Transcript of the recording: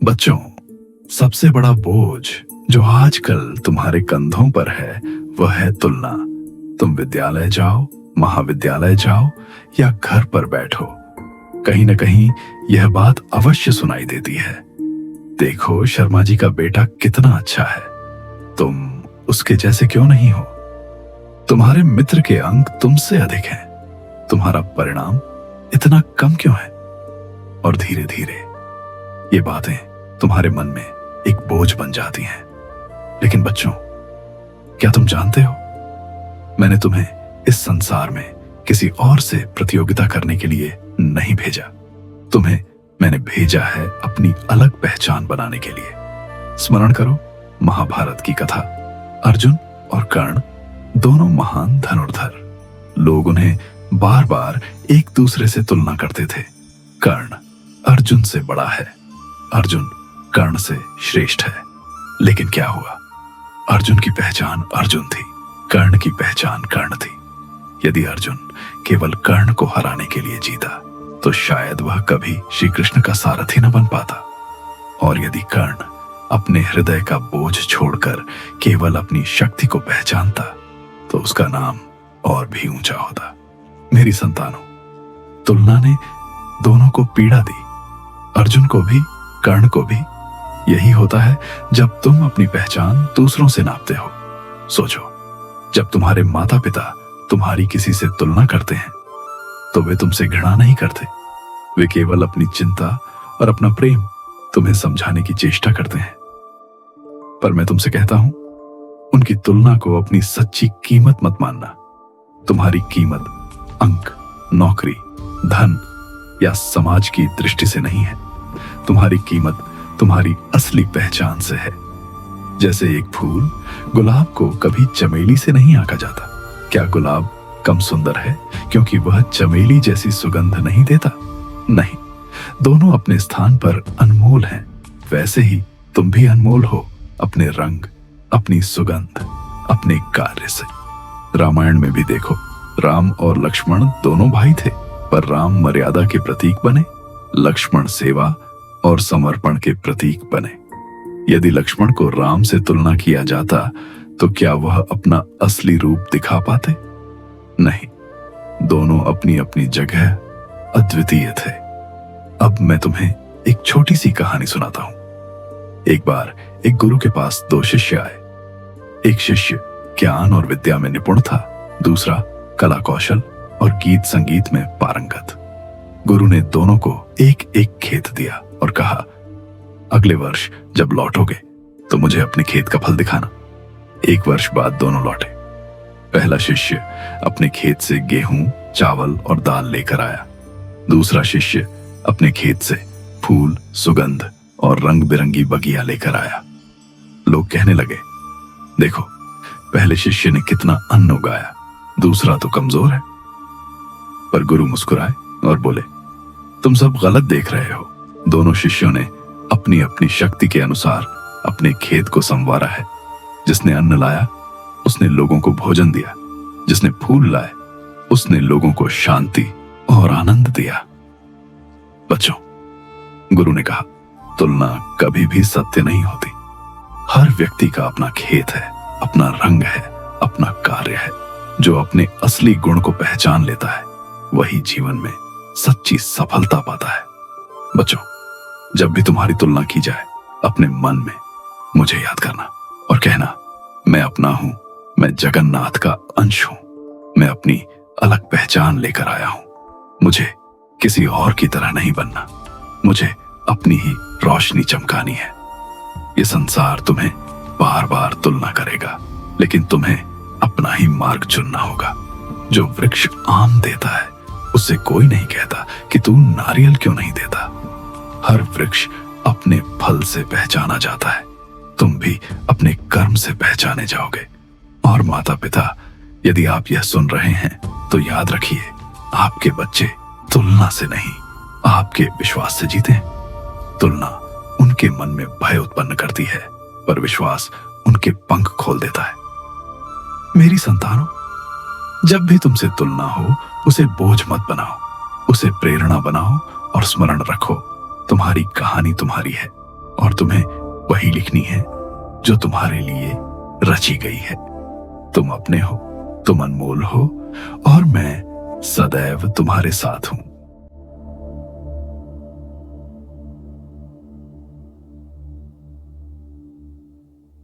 बच्चों, सबसे बड़ा बोझ जो आजकल तुम्हारे कंधों पर है वह है तुलना। तुम विद्यालय जाओ, महाविद्यालय जाओ या घर पर बैठो, कहीं ना कहीं यह बात अवश्य सुनाई देती है। देखो, शर्मा जी का बेटा कितना अच्छा है, तुम उसके जैसे क्यों नहीं हो? तुम्हारे मित्र के अंक तुमसे अधिक हैं, तुम्हारा परिणाम इतना कम क्यों है? और धीरे धीरे ये बातें तुम्हारे मन में एक बोझ बन जाती हैं। लेकिन बच्चों, क्या तुम जानते हो, मैंने तुम्हें इस संसार में किसी और से प्रतियोगिता करने के लिए नहीं भेजा। तुम्हें मैंने भेजा है अपनी अलग पहचान बनाने के लिए। स्मरण करो महाभारत की कथा। अर्जुन और कर्ण दोनों महान धनुर्धर। लोग उन्हें बार बार एक दूसरे से तुलना करते थे। कर्ण अर्जुन से बड़ा है, अर्जुन कर्ण से श्रेष्ठ है। लेकिन क्या हुआ? अर्जुन की पहचान अर्जुन थी, कर्ण की पहचान कर्ण थी। यदि अर्जुन केवल कर्ण को हराने के लिए जीता तो शायद वह कभी श्री कृष्ण का सारथी न बन पाता। और यदि कर्ण अपने हृदय का बोझ छोड़कर केवल अपनी शक्ति को पहचानता तो उसका नाम और भी ऊंचा होता। मेरी संतानों, तुलना ने दोनों को पीड़ा दी, अर्जुन को भी, कर्ण को भी। यही होता है जब तुम अपनी पहचान दूसरों से नापते हो। सोचो, जब तुम्हारे माता पिता तुम्हारी किसी से तुलना करते हैं तो वे तुमसे घृणा नहीं करते, वे केवल अपनी चिंता और अपना प्रेम तुम्हें समझाने की चेष्टा करते हैं। पर मैं तुमसे कहता हूं, उनकी तुलना को अपनी सच्ची कीमत मत मानना। तुम्हारी कीमत अंक, नौकरी, धन या समाज की दृष्टि से नहीं है। तुम्हारी कीमत तुम्हारी असली पहचान से है। जैसे एक फूल गुलाब को कभी चमेली से नहीं आंका जाता। क्या गुलाब कम सुंदर है क्योंकि वह चमेली जैसी सुगंध नहीं देता? नहीं, दोनों अपने स्थान पर अनमोल हैं। वैसे ही तुम भी अनमोल हो, अपने रंग, अपनी सुगंध, अपने कार्य से। रामायण में भी देखो, राम और लक्ष्मण दोनों भाई थे, पर राम मर्यादा के प्रतीक बने, लक्ष्मण सेवा और समर्पण के प्रतीक बने। यदि लक्ष्मण को राम से तुलना किया जाता तो क्या वह अपना असली रूप दिखा पाते? नहीं, दोनों अपनी अपनी जगह अद्वितीय थे। अब मैं तुम्हें एक छोटी सी कहानी सुनाता हूं। एक बार एक गुरु के पास दो शिष्य आए। एक शिष्य ज्ञान और विद्या में निपुण था, दूसरा कला कौशल और गीत संगीत में पारंगत। गुरु ने दोनों को एक एक खेत दिया और कहा, अगले वर्ष जब लौटोगे तो मुझे अपने खेत का फल दिखाना। एक वर्ष बाद दोनों लौटे। पहला शिष्य अपने खेत से गेहूं, चावल और दाल लेकर आया। दूसरा शिष्य अपने खेत से फूल, सुगंध और रंग बिरंगी बगिया लेकर आया। लोग कहने लगे, देखो, पहले शिष्य ने कितना अन्न उगाया, दूसरा तो कमजोर है। पर गुरु मुस्कुराए और बोले, तुम सब गलत देख रहे हो। दोनों शिष्यों ने अपनी अपनी शक्ति के अनुसार अपने खेत को संवारा है। जिसने अन्न लाया उसने लोगों को भोजन दिया, जिसने फूल लाए उसने लोगों को शांति और आनंद दिया। बच्चों, गुरु ने कहा, तुलना कभी भी सत्य नहीं होती। हर व्यक्ति का अपना खेत है, अपना रंग है, अपना कार्य है। जो अपने असली गुण को पहचान लेता है वही जीवन में सच्ची सफलता पाता है। बच्चों, जब भी तुम्हारी तुलना की जाए, अपने मन में मुझे याद करना और कहना, मैं अपना हूं, मैं जगन्नाथ का अंश हूं, मैं अपनी अलग पहचान लेकर आया हूं। मुझे किसी और की तरह नहीं बनना, मुझे अपनी ही रोशनी चमकानी है। ये संसार तुम्हें बार बार तुलना करेगा, लेकिन तुम्हें अपना ही मार्ग चुनना होगा। जो वृक्ष आम देता है उससे कोई नहीं कहता कि तू नारियल क्यों नहीं देता। हर वृक्ष अपने फल से पहचाना जाता है। तुम भी अपने कर्म से पहचाने जाओगे। और माता पिता, यदि आप यह सुन रहे हैं तो याद रखिए, आपके बच्चे तुलना से नहीं, आपके विश्वास से जीते हैं। तुलना उनके मन में भय उत्पन्न करती है, पर विश्वास उनके पंख खोल देता है। मेरी संतानों, जब भी तुमसे तुलना हो उसे बोझ मत बनाओ, उसे प्रेरणा बनाओ और स्मरण रखो, तुम्हारी कहानी तुम्हारी है और तुम्हें वही लिखनी है जो तुम्हारे लिए रची गई है। तुम अपने हो, तुम अनमोल हो, और मैं सदैव तुम्हारे साथ हूं।